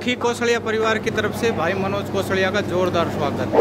लोखी कौशलिया परिवार की तरफ से भाई मनोज कौशलिया का जोरदार स्वागत।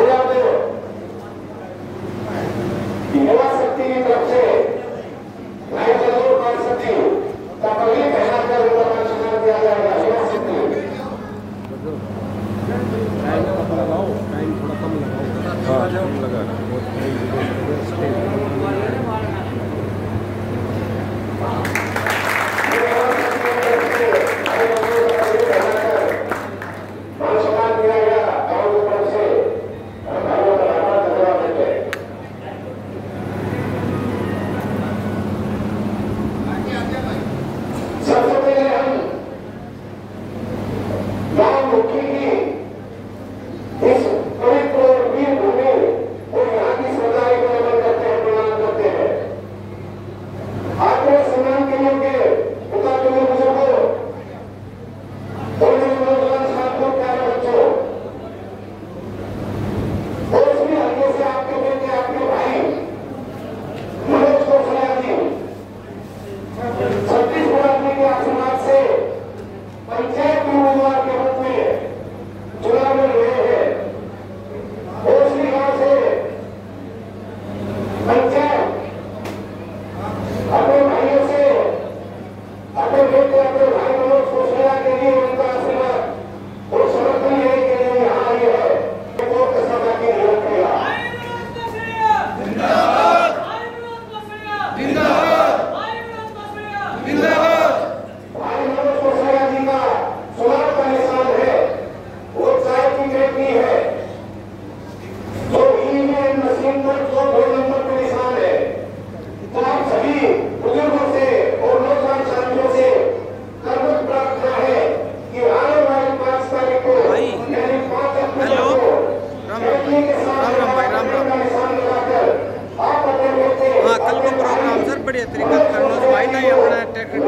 बढ़िया तरीका करनो भाई ना अपना ट्रैक्टर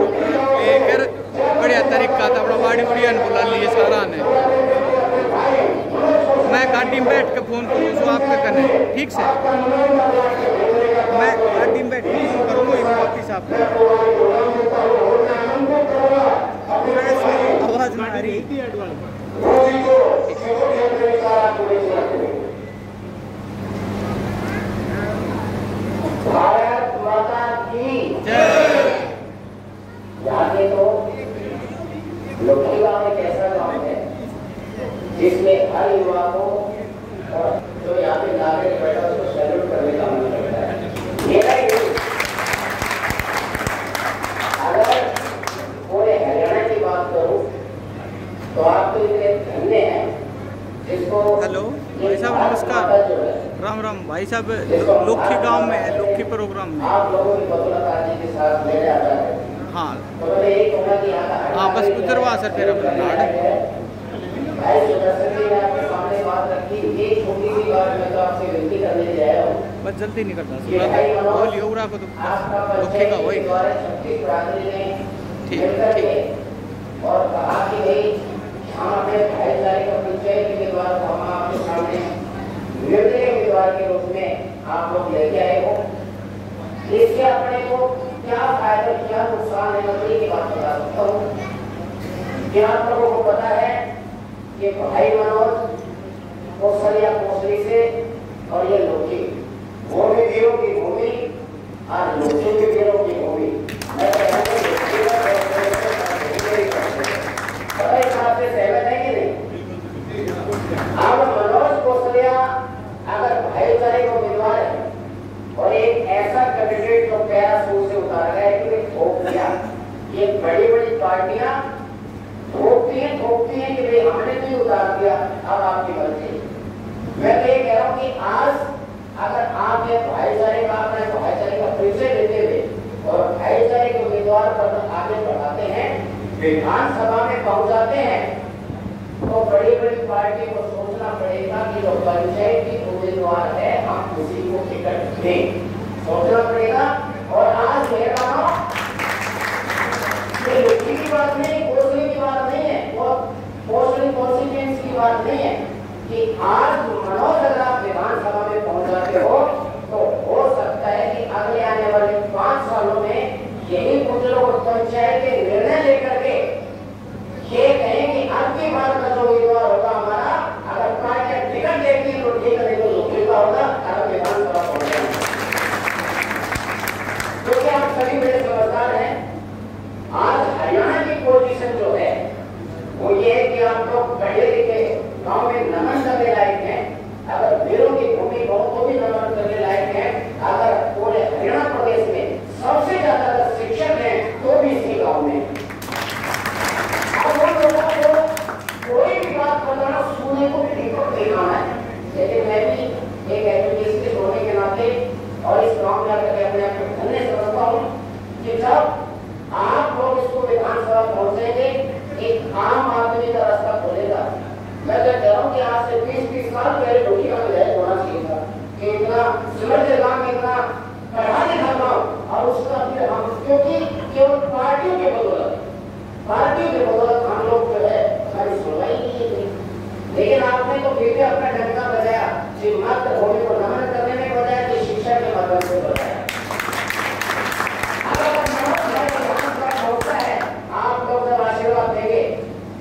लेकर बढ़िया तरीका था अपना बाड़ी बुढ़िया ने बुला लिए सारा ने। मैं गाड़ी में बैठ के फोन करूँ तो आपके करने ठीक से मैं गाड़ी में बैठ के फोन करूँगा वापिस आप आवाज में आ रही भारत माता की जय। जाके तो लोखी गाँव एक ऐसा गाँव है जिसमें हर युवा को और जो यहाँ पे नागरिक बैठा उसको सैल्यूट करने का मन करता है। मेरा ही अगर पूरे हरियाणा की बात करूँ तो आप तो इतने धन्य हैं जिसको। हेलो भाई साहब नमस्कार। राम राम भाई साहब लोखी गांव में है लोखी प्रोग्राम में आप लोगों की बदौलत के साथ मेरे आता है। हाँ तो मैंने एक कहना कि हाँ बस उधरवा सर फिर अपना लाड भाई सदस्य ने आपके सामने बात रखी। एक छोटी सी बात मैं तो आपसे विनती करने ले आया हूँ बस जल्दी नहीं करता बोलिए उड़ा को तो लोखी का वही ठीक ठीक और कहा कि भाई हम अपने भाईचारे का परिचय के द्वारा हम आपके सामने निर्दलीय उम्मीदवार के रूप में आप लोग लेके आए हो। इससे अपने को क्या फायदा क्या नुकसान है मैं की बात बता सकता हूँ। क्या आप लोगों को पता है कि भाई मनोज कौशलिया कोसली से और ये लोखी भूमि वीरों की भूमि और लोखी के वीरों की भूमि सहमत है कि नहीं। अब मनोज कौशलिया अगर भाईचारे को उम्मीदवार है और एक ऐसा कैंडिडेट जो पैराशूट से उतारा गया है कि ठोक दिया। ये बड़ी बड़ी पार्टियां ठोकती हैं कि भाई हमने तो ही उतार दिया अब आपकी मर्जी। मैं तो ये कह रहा हूँ कि आज अगर आप ये भाईचारे का अपने भाईचारे का परिचय देते हुए और भाईचारे के उम्मीदवार पर आगे बढ़ाते हैं विधानसभा में पहुंचाते हैं तो बड़ी बड़ी पार्टी को सोचना पड़ेगा कि जो पंचायत की उम्मीदवार है हम उसी को टिकट दें। सोचना पड़ेगा। और आज मेरा ये लोखी की बात नहीं कोसली की बात नहीं है और कोसली कॉन्स्टिट्यूएंसी की बात नहीं है कि आज मनोज अगर आप विधानसभा में पहुंच जाते हो तो हो सकता है कि अगले आने वाले 5 सालों में यही कुछ लोग पंचायत के निर्णय लेकर के ये कहें कि अब की बार कि जब आप लोग इसको विधानसभा पहुंचेंगे एक आम आदमी का रास्ता खोलेगा। मैं तो कह रहा हूँ कि आज से 20-30 साल पहले लोकी का विधायक होना चाहिए था कि इतना सिमर जगह में इतना पढ़ा लिखा गाँव और उसका फिर हम, क्योंकि केवल पार्टियों के बदौलत हम लोग जो है हमारी सुनवाई नहीं की। लेकिन आपने तो फिर भी अपना डंका बजाया, मात्र भूमि को नमन करने में बजाया कि शिक्षा के माध्यम से बजाया। आप लोग जब आशीर्वाद देंगे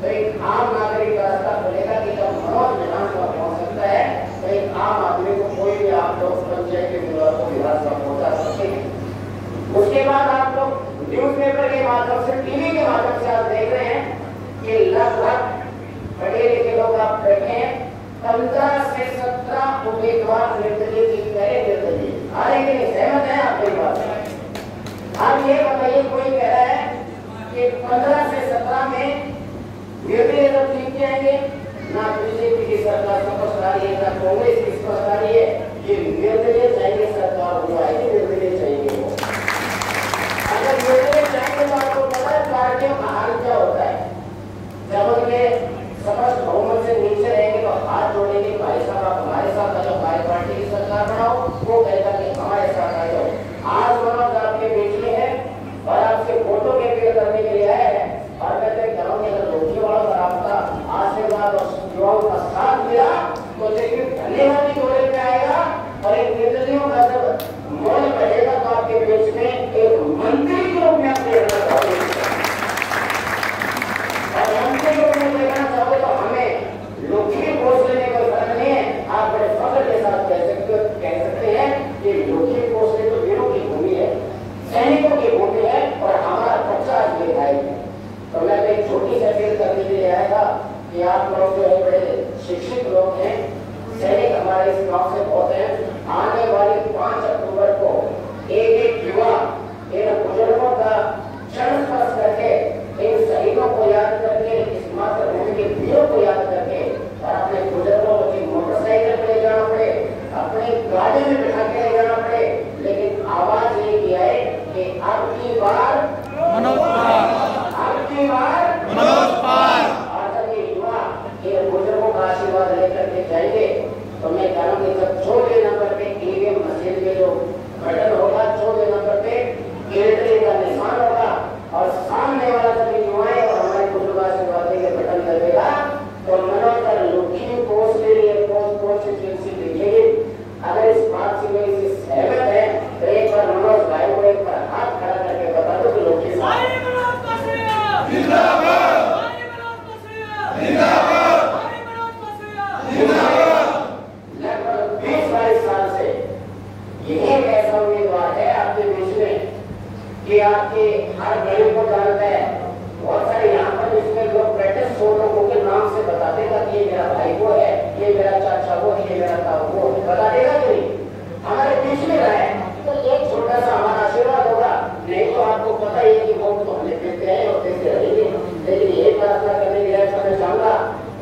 तो एक आम नागरिक का रास्ता खुलेगा कि जब मनोज विधानसभा पहुंच सकता है तो एक आम आदमी को कोई भी आप लोग पंचायत के उम्मीदवार को विधानसभा पहुंचा सकते हैं। उसके बाद आप लोग न्यूज़पेपर के माध्यम से, टीवी के माध्यम से आप देख रहे हैं कि लगभग पढ़े लिखे लोग आप बैठे हैं, 15 से 17 उम्मीदवार निर्दलीय जीत गए। निर्दलीय आ रहे कि नहीं, सहमत है आप मेरी बात से? आप ये बताइए, कोई कह रहा है कि 15 से 17 में निर्दलीय लोग जीत जाएंगे? ना बीजेपी की सरकार स्पष्ट आ रही है, ना कांग्रेस की स्पष्ट आ रही है। ये निर्दलीय चाहिए सरकार, वो आएगी निर्दलीय चाहिए वो। अगर निर्दलीय चाहिए तो आपको पता है पार्टियों का हाल क्या होता है। जब उनके स्पष्ट बहुमत से नीचे रहेंगे तो हाथ जोड़ेंगे, भाई साहब आप हमारे साथ आ जाओ, हमारी पार्टी की सरकार बनाओ। वो कहेगा कि हमारे साथ आ जाओ। आज मनोज आपके बीच में है और आपसे वोटों के अपील करने के लिए आया है। और मैं तो कह रहा हूँ कि अगर लोकी वालों का आपका आशीर्वाद और युवाओं का साथ मिला तो देखिए धन्यवाद की जोड़े पे आएगा। और एक निर्दलियों का जब मन बढ़ेगा तो आपके बीच में एक मंत्री के रूप में आप देखना चाहोगे, और मंत्री के रूप में देखना चाहोगे तो हमें लोकी पोस्ट लेने का फर्क नहीं है। आप बड़े फख्र के साथ कह सकते हैं कि लोकी पोस्ट तो वीरों की भूमि है, सैनिकों की भूमि है और हमारा बच्चा आज विधायक है। तो मैं एक छोटी सी अपील करने के लिए आया था कि आप लोग जो है बड़े शिक्षित लोग हैं, सैनिक हमारे इस गांव से बहुत हैं। आने वाली 5 अक्टूबर को एक युवा इन बुजुर्गों का क्षण स्पर्श करके, इन शहीदों को याद करके, इस मातृभूमि के वीरों को याद करके और अपने बुजुर्गों को मोटरसाइकिल पर ले जाना पड़े, अपनी गाड़ी में बिठा के ले जाना पड़े, लेकिन आवाज ये किया है कि अब की बार मनोज पाल, अब की बार मनोज पाल। और ये युवा इन बुजुर्गों का आशीर्वाद लेकर के जाएंगे तो मैं कह रहा हूँ कि जब 14 नंबर पे ईवीएम मशीन में जो बटन होगा, 14 नंबर पे केंद्रीय का निशान होगा और सामने वाला जब युवाएं और हमारे बुजुर्ग आशीर्वाद के बटन दबेगा तो मनोज का लोकी पोस्ट के लिए कॉन्स्टिट्यूएंसी लिखेगी। अगर इस बात से कोई सहमत है तो एक बार मनोज भाई को एक बार हाथ खड़ा करके बता दो कि लोकी लगभग 20-22 साल से यही एक ऐसा उम्मीदवार है आपके बीच में कि आपके हर गरीब को जानता है। बहुत सारे यहाँ पर इसमें लोग बैठे 100 लोगों के नाम से बता देगा कि ये मेरा भाई वो है, ये मेरा चाचा वो है, ये मेरा ताऊ वो है, बता देगा कि नहीं? हमारे बीच में रहे तो एक छोटा सा हमारा आशीर्वाद होगा। नहीं तो आपको पता ही है कि वोट तो हमें देते हैं और देते रहेंगे। लेकिन ये फैसला करने के लिए मैं चाहूंगा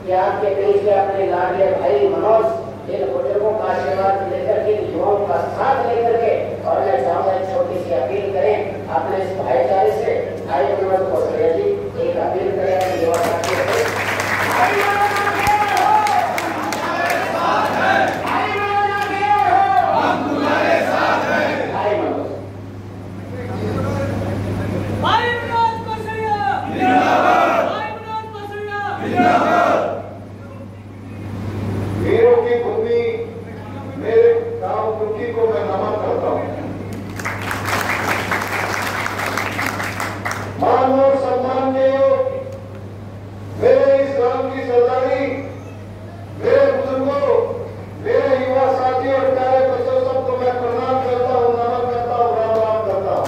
कि आपके बीच में अपने लाडले भाई मनोज इन बुजुर्गों का आशीर्वाद लेकर के, युवाओं का साथ लेकर के, और मैं चाहूंगा एक छोटी सी अपील करें अपने इस भाईचारे से। भाई मनोज कौशल्या जी एक अपील करें अपने युवा साथी से। वीरों की भूमि मेरे गांव कुकी को मैं नमन करता हूं। मान और सम्मान के मेरे इस गांव की सरदारी, मेरे बुजुर्गों, मेरे युवा साथियों और प्यारे बच्चों सबको मैं प्रणाम करता हूं, नमन करता हूं, राम राम करता हूं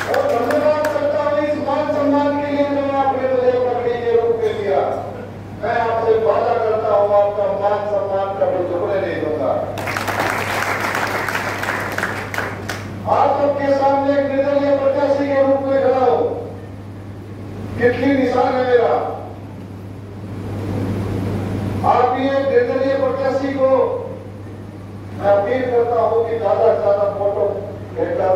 और धन्यवाद करता हूं इस मान सम्मान के लिए जो आपने मुझे पगड़ी के रूप में दिया। मैं आपसे वादा करता हूं आपका मान सम्मान कभी झुकने नहीं दूंगा। आप सबके सामने एक निर्दलीय प्रत्याशी के रूप में खड़ा हूं। कितनी निशान है मेरा। आप ये निर्दलीय प्रत्याशी को मैं अपील करता हूं कि ज्यादा से ज्यादा फोटो लेकर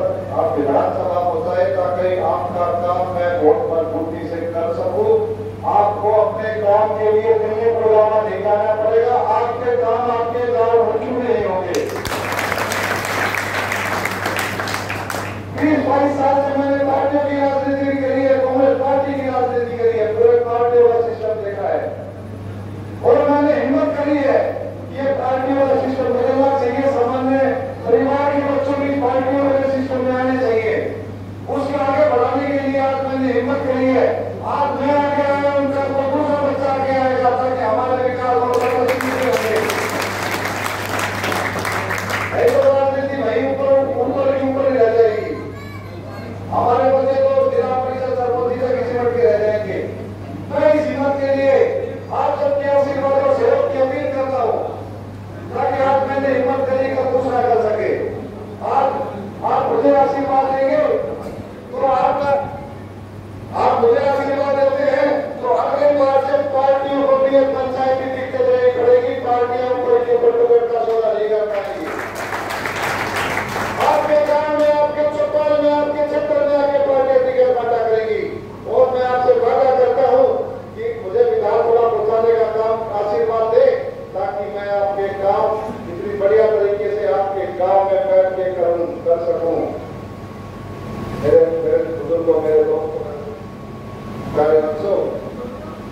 हिम्मत करी है। आज मैं आगे आया उनका तो दूसरा बच्चा आगे आएगा ताकि हमारे विकास और प्रगति होंगे। ऐसा राजनीति वहीं ऊपर ही रह जाएगी। हमारे बच्चे तो जिला परिषद सरपंच तक सिमट के रह जाएंगे। मैं इस हिम्मत के लिए आप सबके आशीर्वाद और सहयोग की अपील करता हूँ ताकि आज मैंने हिम्मत करी का दूसरा कर सके। आज आप मुझे आशीर्वाद देंगे तो आप मुझे आशीर्वाद देते हैं तो अगले बार से पार्टियों को भी पंचायती दिक्कत नहीं पड़ेगी। पार्टियों को का सौदा नहीं कर पाएंगी। आपके गांव में, आपके चौपाल में, आपके क्षेत्र में आके पार्टियां टिकट बांटा करेंगी। और मैं आपसे वादा करता हूं कि मुझे विधानसभा पहुंचाने का काम आशीर्वाद दे ताकि मैं आपके गांव इतनी बढ़िया तरीके से आपके गांव में बैठ के कर सकूं। मेरे बुजुर्गों, मेरे दोस्तों, प्यारे बच्चों,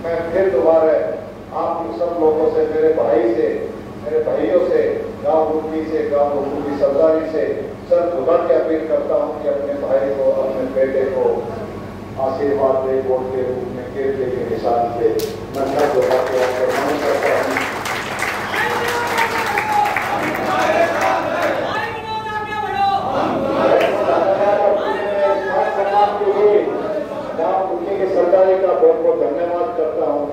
मैं फिर दोबारा आप सब लोगों से, मेरे भाई से, मेरे भाइयों से, गांव मुखी से, गांव मुखी की सरदारी से सर खुदा की अपील करता हूं कि अपने भाई को, अपने बेटे को आशीर्वाद दे। वोट के रूप में केले के निशान से मैं सब लोगों को सम्मान करता हूं। गांव मुखी की सरदारी का बहुत बहुत धन्यवाद करता हूँ।